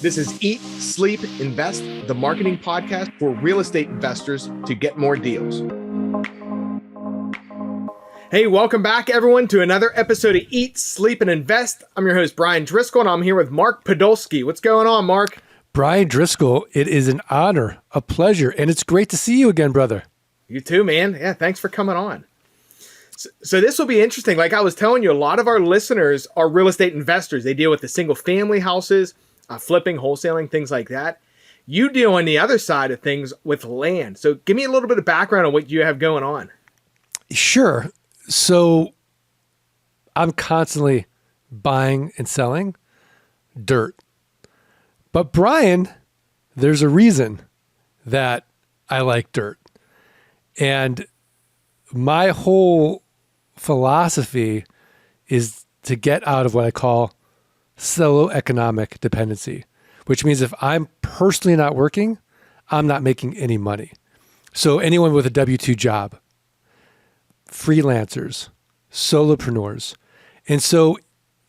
This is Eat, Sleep, Invest, the marketing podcast for real estate investors to get more deals. Hey, welcome back, everyone, to another episode of Eat, Sleep, and Invest. I'm your host, Bryan Driscoll, and I'm here with Mark Podolsky. What's going on, Mark? Bryan Driscoll, it is an honor, a pleasure, and it's great to see you again, brother. You too, man. Yeah, thanks for coming on. So this will be interesting. Like I was telling you, a lot of our listeners are real estate investors. They deal with the single family houses, flipping, wholesaling, things like that. You deal on the other side of things with land. So give me a little bit of background on what you have going on. Sure. So I'm constantly buying and selling dirt. But Bryan, there's a reason that I like dirt. And my whole philosophy is to get out of what I call solo economic dependency, which means if I'm personally not working, I'm not making any money. So anyone with a W-2 job, freelancers, solopreneurs. And so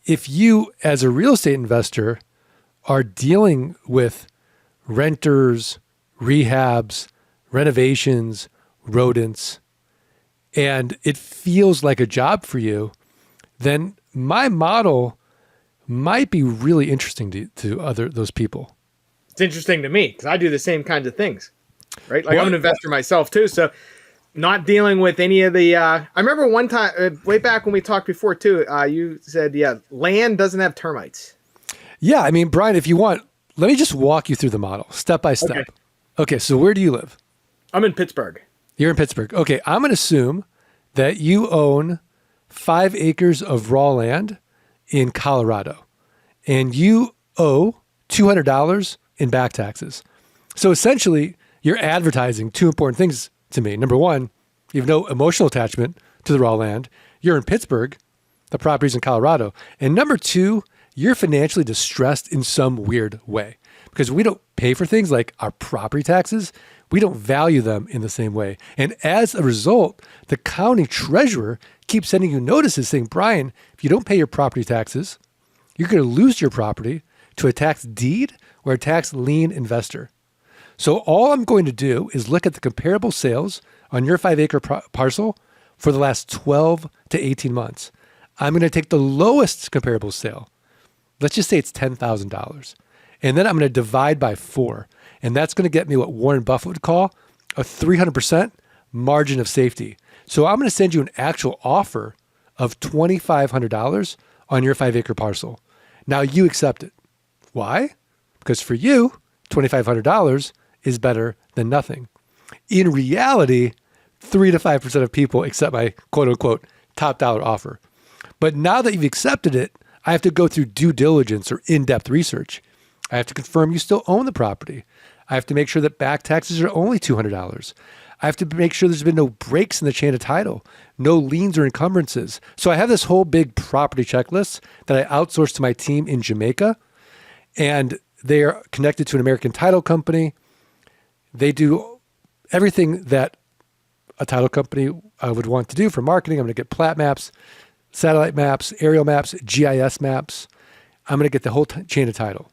if you, as a real estate investor, are dealing with renters, rehabs, renovations, rodents, and it feels like a job for you, then my model might be really interesting to those people. It's interesting to me because I do the same kinds of things, right? Like I'm an investor myself too. So not dealing with any of the, I remember one time, way back when we talked before too, you said, land doesn't have termites. Yeah. I mean, Bryan, if you want, let me just walk you through the model step by step. Okay. So where do you live? I'm in Pittsburgh. You're in Pittsburgh. Okay. I'm going to assume that you own 5 acres of raw land in Colorado and you owe $200 in back taxes. So essentially you're advertising two important things to me. Number one, you have no emotional attachment to the raw land. You're in Pittsburgh, the property's in Colorado. And number two, you're financially distressed in some weird way because we don't pay for things like our property taxes. We don't value them in the same way. And as a result, the county treasurer keeps sending you notices saying, Bryan, if you don't pay your property taxes, you're going to lose your property to a tax deed or a tax lien investor. So all I'm going to do is look at the comparable sales on your 5-acre parcel for the last 12 to 18 months. I'm going to take the lowest comparable sale. Let's just say it's $10,000. And then I'm going to divide by 4. And that's going to get me what Warren Buffett would call a 300% margin of safety. So I'm going to send you an actual offer of $2,500 on your 5-acre parcel. Now you accept it. Why? Because for you, $2,500 is better than nothing. In reality, 3 to 5% of people accept my quote unquote top dollar offer. But now that you've accepted it, I have to go through due diligence or in-depth research. I have to confirm you still own the property. I have to make sure that back taxes are only $200. I have to make sure there's been no breaks in the chain of title, no liens or encumbrances. So I have this whole big property checklist that I outsource to my team in Jamaica, and they are connected to an American title company. They do everything that a title company would want to do for marketing. I'm going to get plat maps, satellite maps, aerial maps, GIS maps. I'm going to get the whole chain of title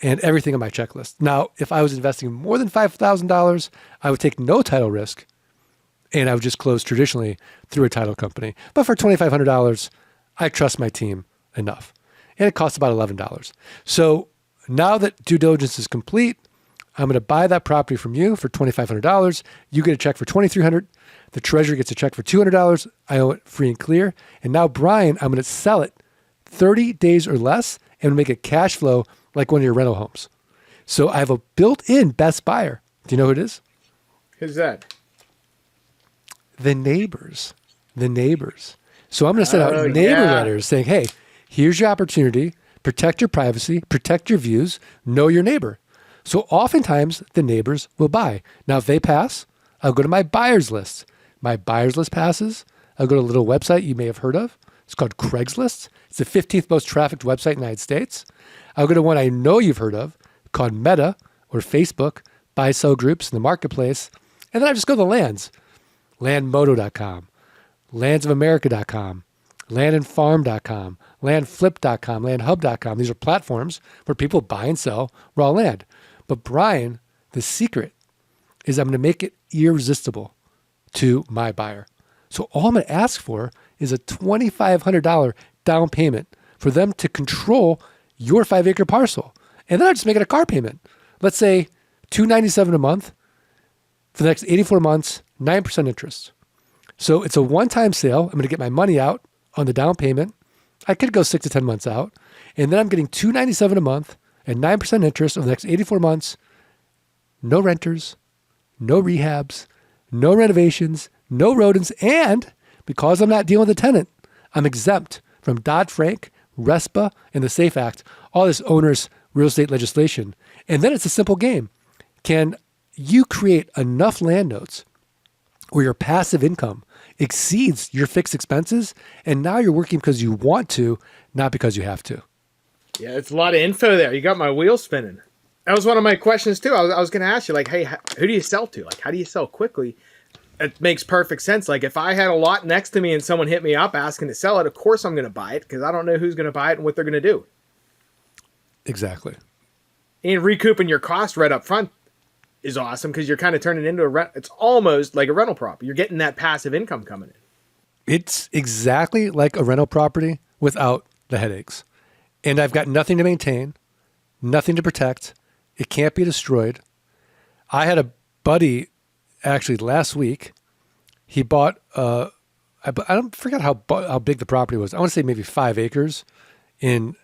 and everything on my checklist. Now, if I was investing more than $5,000, I would take no title risk and I would just close traditionally through a title company. But for $2,500, I trust my team enough. And it costs about $11. So now that due diligence is complete, I'm going to buy that property from you for $2,500. You get a check for $2,300. The treasurer gets a check for $200. I owe it free and clear. And now, Bryan, I'm going to sell it 30 days or less and make it cash flow like one of your rental homes. So I have a built-in best buyer. Do you know who it is? Who's that? The neighbors. The neighbors. So I'm going to send out neighbor letters saying, hey, here's your opportunity. Protect your privacy. Protect your views. Know your neighbor. So oftentimes the neighbors will buy. Now, if they pass, I'll go to my buyers list. My buyers list passes. I'll go to a little website you may have heard of. It's called Craigslist. It's the 15th most trafficked website in the United States. I'll go to one I know you've heard of called Meta or Facebook, buy-sell groups in the marketplace. And then I just go to the lands, landmodo.com, landsofamerica.com. landandfarm.com, landflip.com, landhub.com. These are platforms where people buy and sell raw land. But Bryan, the secret is I'm going to make it irresistible to my buyer. So all I'm going to ask for is a $2,500 down payment for them to control your 5-acre parcel. And then I just make it a car payment. Let's say $297 a month for the next 84 months, 9% interest. So it's a one-time sale. I'm going to get my money out on the down payment. I could go 6 to 10 months out. And then I'm getting $297 a month and 9% interest over the next 84 months. No renters, no rehabs, no renovations, no rodents. And because I'm not dealing with a tenant, I'm exempt from Dodd-Frank, RESPA, and the SAFE Act, all this onerous real estate legislation. And then it's a simple game. Can you create enough land notes where your passive income exceeds your fixed expenses, and now you're working because you want to, not because you have to? Yeah, it's a lot of info there. You got my wheels spinning. That was one of my questions too. I was going to ask you, like, hey, who do you sell to? Like, how do you sell quickly? It makes perfect sense. Like, if I had a lot next to me and someone hit me up asking to sell it, of course I'm going to buy it because I don't know who's going to buy it and what they're going to do. Exactly. And recouping your cost right up front is awesome because you're kind of turning it into a rent. It's almost like a rental property. You're getting that passive income coming in. It's exactly like a rental property without the headaches. And I've got nothing to maintain, nothing to protect. It can't be destroyed. I had a buddy actually last week. He bought, I don't forget how big the property was. I want to say maybe 5 acres in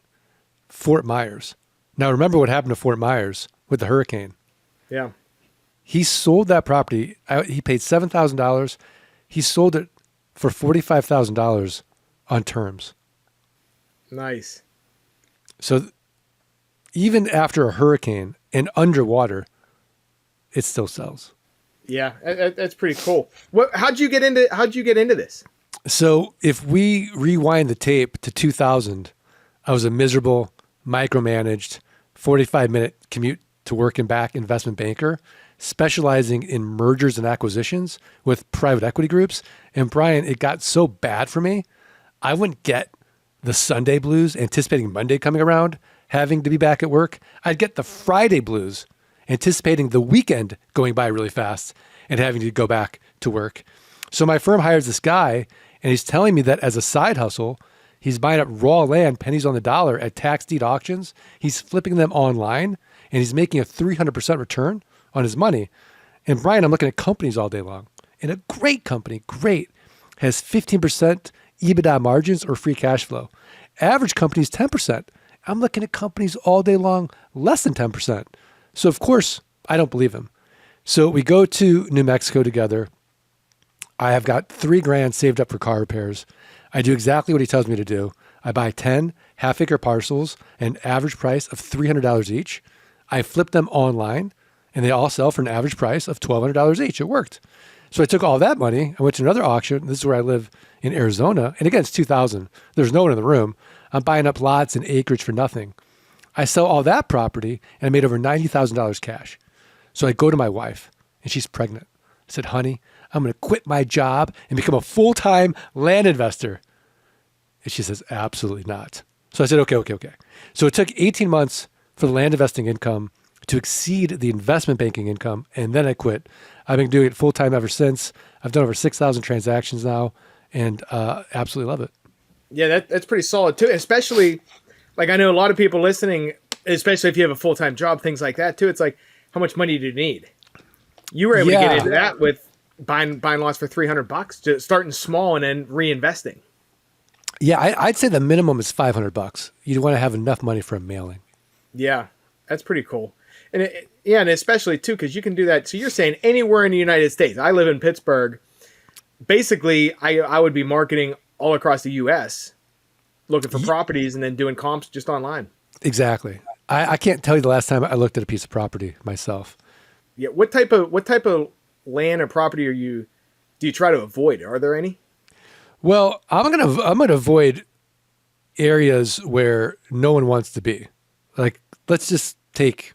Fort Myers. Now, remember what happened to Fort Myers with the hurricane. Yeah. He sold that property. He paid $7,000. He sold it for $45,000 on terms. Nice. So even after a hurricane and underwater, it still sells. Yeah, that's pretty cool. How'd you get into this? So if we rewind the tape to 2000, I was a miserable, micromanaged, 45-minute commute to work and back investment banker, specializing in mergers and acquisitions with private equity groups. And Bryan, it got so bad for me, I wouldn't get the Sunday blues anticipating Monday coming around, having to be back at work. I'd get the Friday blues anticipating the weekend going by really fast and having to go back to work. So my firm hires this guy, and he's telling me that as a side hustle, he's buying up raw land, pennies on the dollar at tax deed auctions. He's flipping them online, and he's making a 300% return on his money. And Bryan, I'm looking at companies all day long. And a great company, has 15% EBITDA margins or free cash flow. Average company is 10%. I'm looking at companies all day long, less than 10%. So of course, I don't believe him. So we go to New Mexico together. I have got $3,000 saved up for car repairs. I do exactly what he tells me to do. I buy 10 half-acre parcels, an average price of $300 each. I flip them online, and they all sell for an average price of $1,200 each. It worked. So I took all that money. I went to another auction. This is where I live in Arizona. And again, it's 2000. There's no one in the room. I'm buying up lots and acreage for nothing. I sell all that property, and I made over $90,000 cash. So I go to my wife, and she's pregnant. I said, honey, I'm going to quit my job and become a full-time land investor. And she says, absolutely not. So I said, okay. So it took 18 months for the land investing income to exceed the investment banking income, and then I quit. I've been doing it full-time ever since. I've done over 6,000 transactions now, and absolutely love it. Yeah, that's pretty solid too, especially... Like, I know a lot of people listening, especially if you have a full-time job, things like that too. It's like, how much money do you need? You were able to get into that with buying lots for $300, just starting small and then reinvesting. Yeah, I'd say the minimum is $500. You want to have enough money for a mailing. Yeah, that's pretty cool. And and especially too, because you can do that. So you're saying anywhere in the United States. I live in Pittsburgh. Basically, I would be marketing all across the U.S., looking for properties and then doing comps just online. Exactly. I can't tell you the last time I looked at a piece of property myself. Yeah. What type of land or property do you try to avoid? Are there any? Well, I'm gonna avoid areas where no one wants to be. Like, let's just take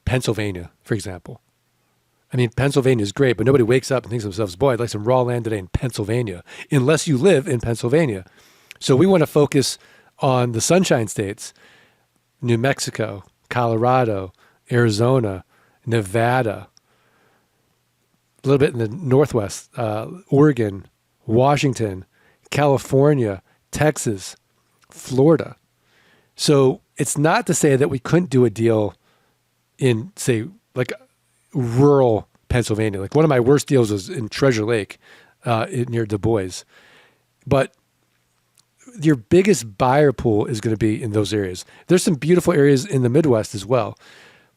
Pennsylvania, for example. I mean, Pennsylvania is great, but nobody wakes up and thinks to themselves, boy, I'd like some raw land today in Pennsylvania, unless you live in Pennsylvania. So we want to focus on the Sunshine States, New Mexico, Colorado, Arizona, Nevada, a little bit in the Northwest, Oregon, Washington, California, Texas, Florida. So it's not to say that we couldn't do a deal in, say, like rural Pennsylvania. Like one of my worst deals was in Treasure Lake near Du Bois. But your biggest buyer pool is going to be in those areas. There's some beautiful areas in the Midwest as well.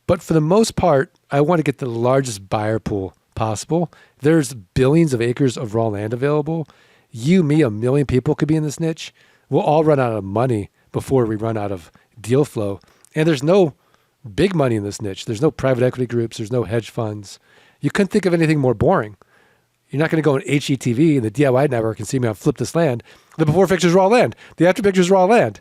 But for the most part, I want to get the largest buyer pool possible. There's billions of acres of raw land available. You, me, a million people could be in this niche. We'll all run out of money before we run out of deal flow. And there's no big money in this niche. There's no private equity groups. There's no hedge funds. You couldn't think of anything more boring. You're not going to go on HGTV and the DIY network and see me on Flip This Land. The before picture is raw land. The after picture is raw land.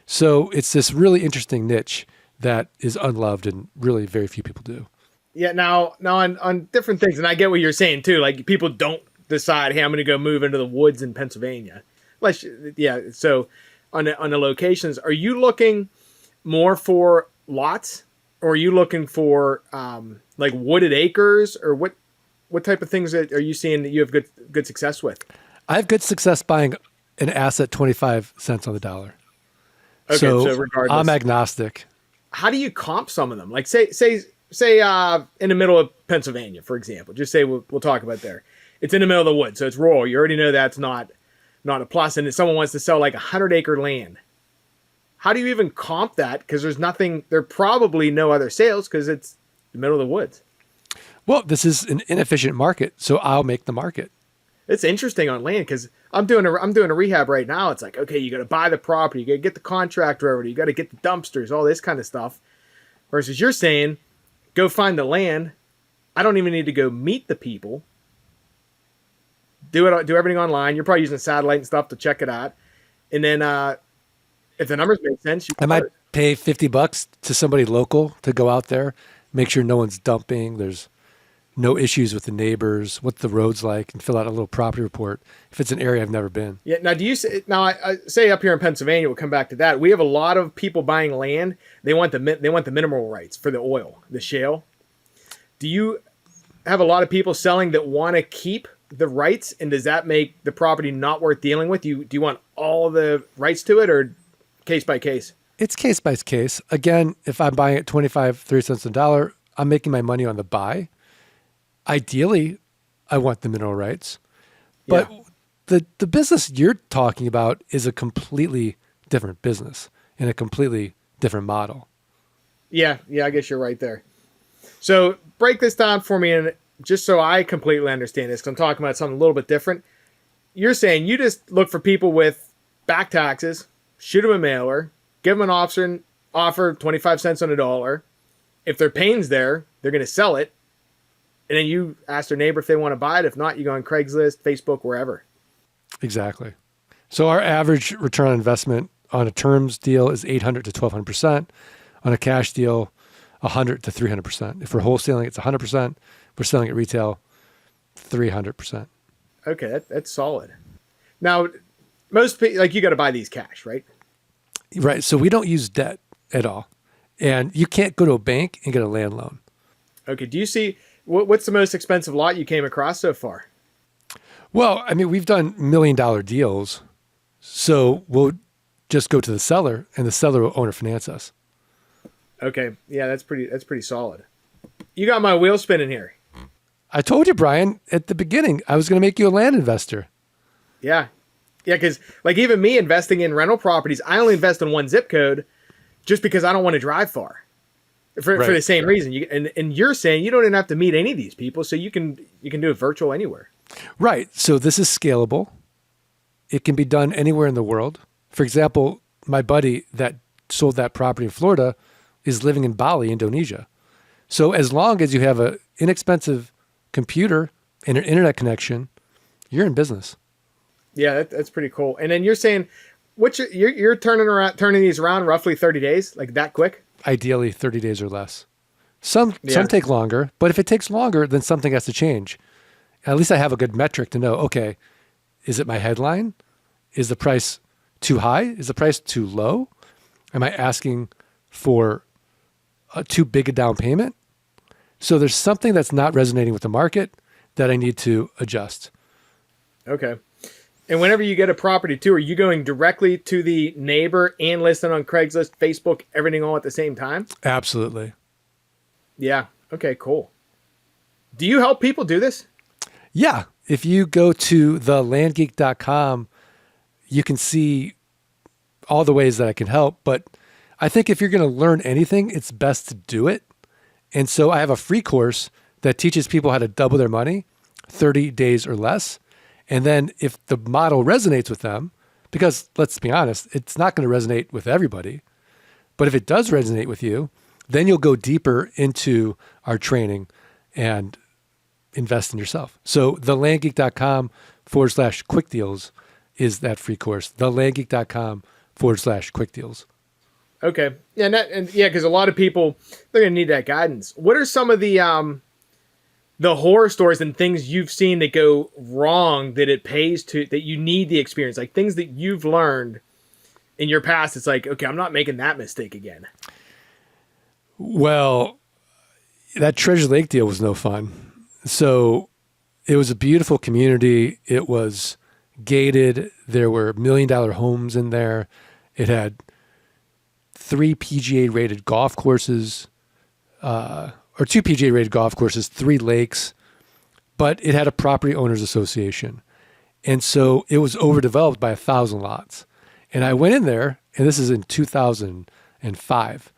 So it's this really interesting niche that is unloved and really very few people do. Yeah. Now on different things, and I get what you're saying too. Like people don't decide, hey, I'm going to go move into the woods in Pennsylvania. So on the locations, are you looking more for lots, or are you looking for like wooded acres, or what type of things are you seeing that you have good success with? I have good success buying an asset 25 cents on the dollar. Okay, so regardless, I'm agnostic. How do you comp some of them? Like say in the middle of Pennsylvania, for example. Just say we'll talk about there. It's in the middle of the woods, so it's rural. You already know that's not a plus. And if someone wants to sell like 100-acre land, how do you even comp that? Because there's nothing. There are probably no other sales because it's the middle of the woods. Well, this is an inefficient market, so I'll make the market. It's interesting on land because I'm doing a rehab right now. It's like, okay, you got to buy the property, you got to get the contractor over, you got to get the dumpsters, all this kind of stuff. Versus you're saying, go find the land. I don't even need to go meet the people. Do everything online. You're probably using satellite and stuff to check it out, and then if the numbers make sense, I might pay $50 to somebody local to go out there, make sure no one's dumping. There's no issues with the neighbors, what the road's like, and fill out a little property report if it's an area I've never been. Yeah. Now, I say up here in Pennsylvania, we'll come back to that. We have a lot of people buying land. They want the mineral rights for the oil, the shale. Do you have a lot of people selling that want to keep the rights, and does that make the property not worth dealing with? Do you want all of the rights to it, or case by case? It's case by case. Again, if I'm buying it 25, 30 cents on the dollar, I'm making my money on the buy. Ideally, I want the mineral rights. But the business you're talking about is a completely different business and a completely different model. Yeah, I guess you're right there. So break this down for me, and just so I completely understand this, because I'm talking about something a little bit different. You're saying you just look for people with back taxes, shoot them a mailer, give them an offer 25 cents on the dollar. If their pain's there, they're going to sell it. And then you ask their neighbor if they want to buy it. If not, you go on Craigslist, Facebook, wherever. Exactly. So our average return on investment on a terms deal is 800 to 1,200%. On a cash deal, 100 to 300%. If we're wholesaling, it's 100%. We're selling at retail, 300%. Okay, that's solid. Now, most people, like, you got to buy these cash, right? Right. So we don't use debt at all. And you can't go to a bank and get a land loan. Okay. Do you see, what's the most expensive lot you came across so far? Well, I mean, we've done $1 million deals. So we'll just go to the seller, and the seller will owner finance us. Okay. Yeah, that's pretty solid. You got my wheel spinning here. I told you, Bryan, at the beginning, I was going to make you a land investor. Yeah. Yeah, because like even me investing in rental properties, I only invest in one zip code just because I don't want to drive far for the same reason. And you're saying you don't even have to meet any of these people, so you can do it virtual anywhere. Right. So this is scalable. It can be done anywhere in the world. For example, my buddy that sold that property in Florida is living in Bali, Indonesia. So as long as you have an inexpensive computer and an internet connection, you're in business. Yeah, that's pretty cool. And then you're saying, you're turning these around roughly 30 days, like that quick? Ideally 30 days or less. Some take longer, but if it takes longer, then something has to change. At least I have a good metric to know, okay, is it my headline? Is the price too high? Is the price too low? Am I asking for too big a down payment? So there's something that's not resonating with the market that I need to adjust. Okay. And whenever you get a property too, are you going directly to the neighbor and listing on Craigslist, Facebook, everything all at the same time? Absolutely. Yeah. Okay, cool. Do you help people do this? Yeah. If you go to thelandgeek.com, you can see all the ways that I can help. But I think if you're going to learn anything, it's best to do it. And so I have a free course that teaches people how to double their money, 30 days or less. And then if the model resonates with them, because let's be honest, it's not going to resonate with everybody. But if it does resonate with you, then you'll go deeper into our training and invest in yourself. So thelandgeek.com/quick deals is that free course. Thelandgeek.com/quick deals. Okay. Yeah, because a lot of people, they're going to need that guidance. What are some of the horror stories and things you've seen that go wrong that it pays to, that you need the experience, like things that you've learned in your past? It's like, okay, I'm not making that mistake again. Well, that Treasure Lake deal was no fun. So it was a beautiful community. It was gated. There were $1 million homes in there. It had 3 PGA rated golf courses, or 2 PGA rated golf courses, 3 lakes, but it had a property owners association. And so it was overdeveloped by 1,000 lots. And I went in there, and this is in 2005,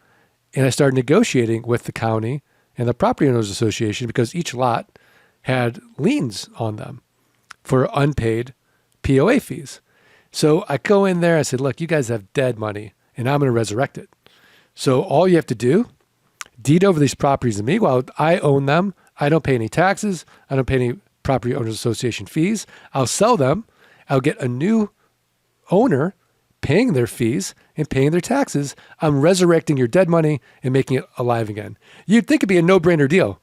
and I started negotiating with the county and the property owners association because each lot had liens on them for unpaid POA fees. So I go in there, I said, look, you guys have dead money and I'm going to resurrect it. So all you have to do, deed over these properties to me while I own them. I don't pay any taxes. I don't pay any property owners association fees. I'll sell them. I'll get a new owner paying their fees and paying their taxes. I'm resurrecting your dead money and making it alive again. You'd think it'd be a no-brainer deal,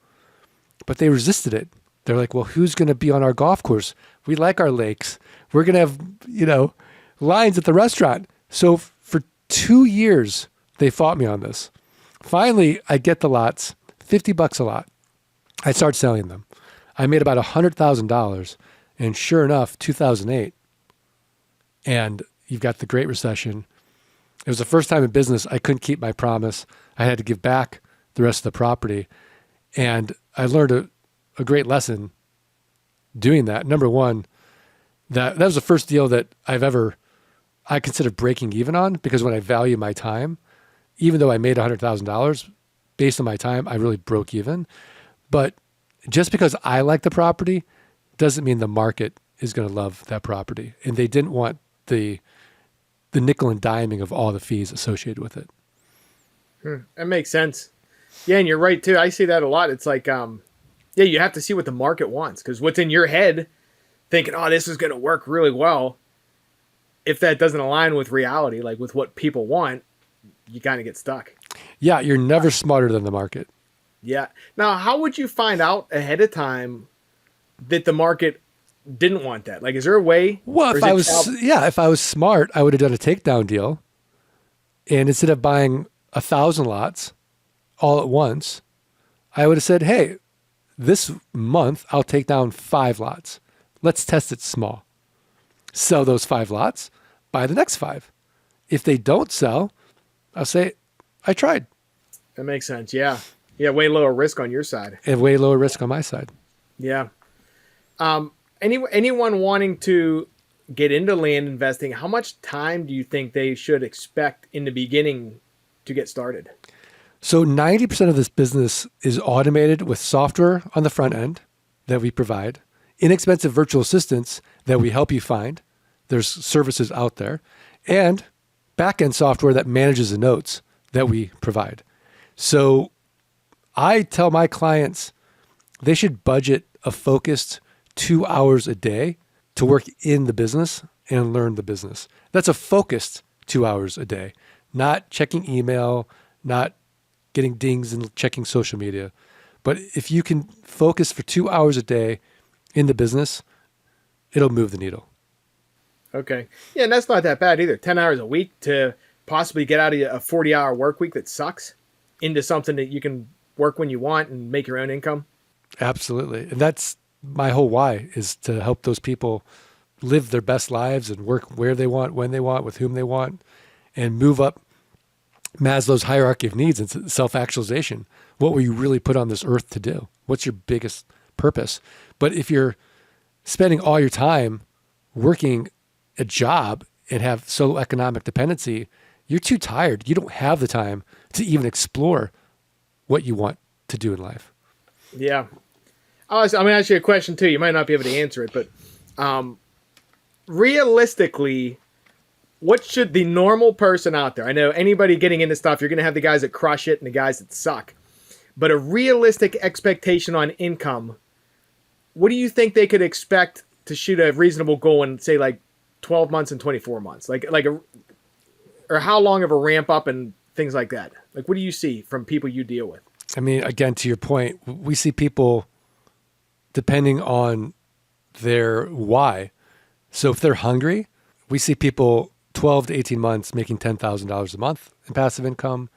but they resisted it. They're like, well, who's going to be on our golf course? We like our lakes. We're going to have, lines at the restaurant. So for 2 years, they fought me on this. Finally, I get the lots, $50 a lot. I start selling them. I made about $100,000. And sure enough, 2008, and you've got the Great Recession. It was the first time in business I couldn't keep my promise. I had to give back the rest of the property. And I learned a great lesson doing that. Number one, that was the first deal that I considered breaking even on, because when I value my time, even though I made $100,000 based on my time, I really broke even. But just because I like the property doesn't mean the market is going to love that property. And they didn't want the nickel and diming of all the fees associated with it. That makes sense. Yeah, and you're right too. I see that a lot. It's like, you have to see what the market wants, because what's in your head thinking, oh, this is going to work really well, if that doesn't align with reality, like with what people want, you kind of get stuck. Yeah, you're never smarter than the market. Yeah. Now, how would you find out ahead of time that the market didn't want that? Like, is there a way? Well, if I was smart, I would have done a takedown deal. And instead of buying 1,000 lots all at once, I would have said, hey, this month I'll take down 5 lots. Let's test it small. Sell those 5 lots, buy the next 5. If they don't sell, I'll say, I tried. That makes sense. Yeah. Yeah. Way lower risk on your side. And way lower risk on my side. Yeah. Anyone wanting to get into land investing, how much time do you think they should expect in the beginning to get started? So 90% of this business is automated with software on the front end that we provide, inexpensive virtual assistants that we help you find. There's services out there, and back-end software that manages the notes that we provide. So I tell my clients they should budget a focused 2 hours a day to work in the business and learn the business. That's a focused 2 hours a day, not checking email, not getting dings and checking social media. But if you can focus for 2 hours a day in the business, it'll move the needle. Okay. Yeah, and that's not that bad either. 10 hours a week to possibly get out of a 40-hour work week that sucks into something that you can work when you want and make your own income. Absolutely. And that's my whole why, is to help those people live their best lives and work where they want, when they want, with whom they want, and move up Maslow's hierarchy of needs and self-actualization. What were you really put on this earth to do? What's your biggest purpose? But if you're spending all your time working a job and have solo economic dependency, you're too tired. You don't have the time to even explore what you want to do in life. Yeah. I'm going to ask you a question too. You might not be able to answer it, but realistically, what should the normal person out there? I know anybody getting into stuff, you're going to have the guys that crush it and the guys that suck. But a realistic expectation on income, what do you think they could expect to shoot a reasonable goal in, say, like 12 months and 24 months? Or how long of a ramp up and things like that? Like, what do you see from people you deal with? I mean, again, to your point, we see people depending on their why. So if they're hungry, we see people 12 to 18 months making $10,000 a month in passive income.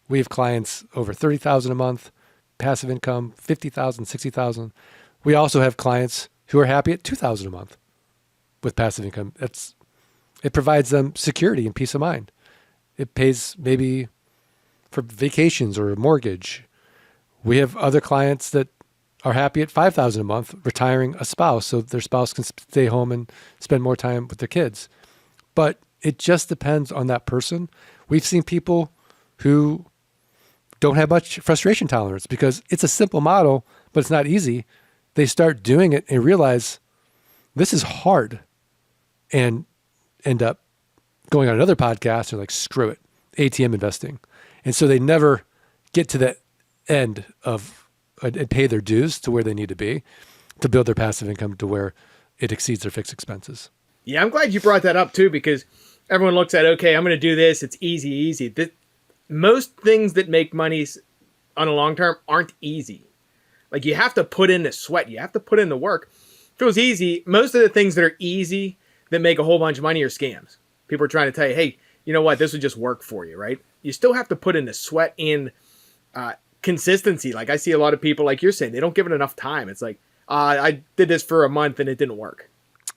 We have clients over $30,000 a month, passive income, $50,000, $60,000. We also have clients who are happy at $2,000 a month with passive income. It provides them security and peace of mind. It pays maybe for vacations or a mortgage. We have other clients that are happy at $5,000 a month, retiring a spouse, so their spouse can stay home and spend more time with their kids. But it just depends on that person. We've seen people who don't have much frustration tolerance because it's a simple model, but it's not easy. They start doing it and realize this is hard and end up going on another podcast and like, screw it, ATM investing. And so they never get to the end of and pay their dues to where they need to be to build their passive income to where it exceeds their fixed expenses. Yeah, I'm glad you brought that up too, because everyone looks at, okay, I'm going to do this. It's easy. Most things that make money on a long term aren't easy. Like, you have to put in the sweat. You have to put in the work. If it was easy, most of the things that are easy that make a whole bunch of money are scams. People are trying to tell you, hey, you know what? This would just work for you, right? You still have to put in the sweat and consistency. Like, I see a lot of people, like you're saying, they don't give it enough time. It's like, I did this for a month and it didn't work.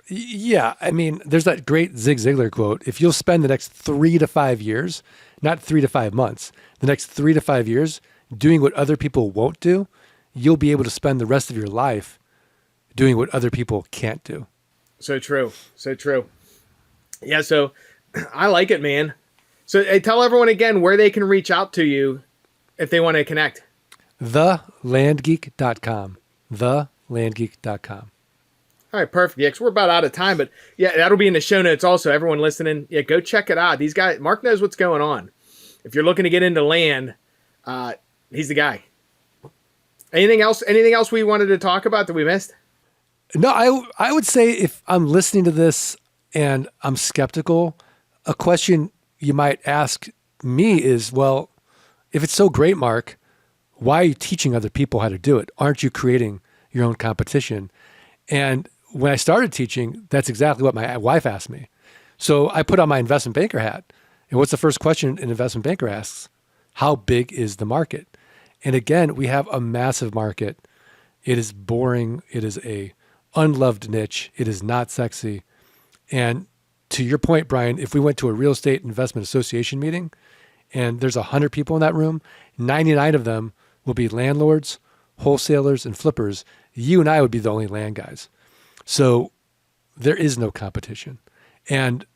Yeah. I mean, there's that great Zig Ziglar quote. If you'll spend the next 3 to 5 years, not 3 to 5 months, the next 3 to 5 years doing what other people won't do, you'll be able to spend the rest of your life doing what other people can't do. So true. So true. Yeah. So I like it, man. So hey, tell everyone again where they can reach out to you if they want to connect. TheLandGeek.com. TheLandGeek.com. All right, perfect. Yeah, 'cause we're about out of time, but yeah, that'll be in the show notes also. Everyone listening, yeah, go check it out. These guys, Mark knows what's going on. If you're looking to get into land, he's the guy. Anything else we wanted to talk about that we missed? No, I would say if I'm listening to this and I'm skeptical, a question you might ask me is, well, if it's so great, Mark, why are you teaching other people how to do it? Aren't you creating your own competition? And when I started teaching, that's exactly what my wife asked me. So I put on my investment banker hat. And what's the first question an investment banker asks? How big is the market? And again, we have a massive market. It is boring. It is a unloved niche. It is not sexy. And to your point, Bryan, if we went to a real estate investment association meeting and there's 100 people in that room, 99 of them will be landlords, wholesalers, and flippers. You and I would be the only land guys. So there is no competition. And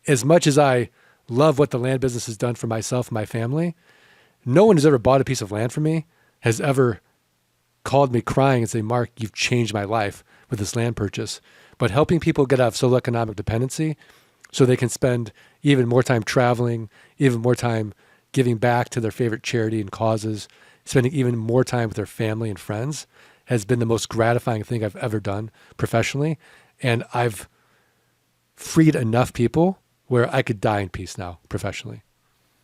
as much as I love what the land business has done for myself and my family, no one who's ever bought a piece of land from me has ever called me crying and say, Mark, you've changed my life with this land purchase. But helping people get out of solo economic dependency so they can spend even more time traveling, even more time giving back to their favorite charity and causes, spending even more time with their family and friends has been the most gratifying thing I've ever done professionally. And I've freed enough people where I could die in peace now professionally.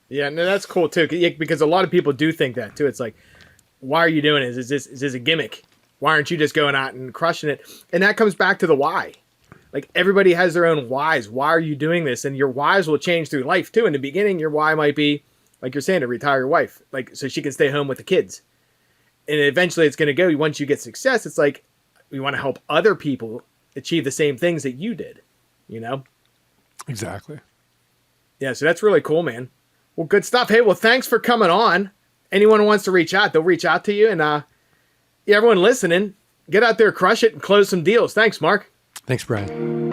Yeah, no, that's cool too. Because a lot of people do think that too. It's like, why are you doing this? Is this a gimmick? Why aren't you just going out and crushing it? And that comes back to the why. Like everybody has their own whys. Why are you doing this? And your whys will change through life too. In the beginning, your why might be, like you're saying, to retire your wife, like so she can stay home with the kids. And eventually it's going to go, once you get success, it's like we want to help other people achieve the same things that you did, you know? Exactly. Yeah, so that's really cool, man. Well, good stuff. Hey, well, thanks for coming on. Anyone who wants to reach out, they'll reach out to you. And yeah, everyone listening, get out there, crush it, and close some deals. Thanks, Mark. Thanks, Bryan.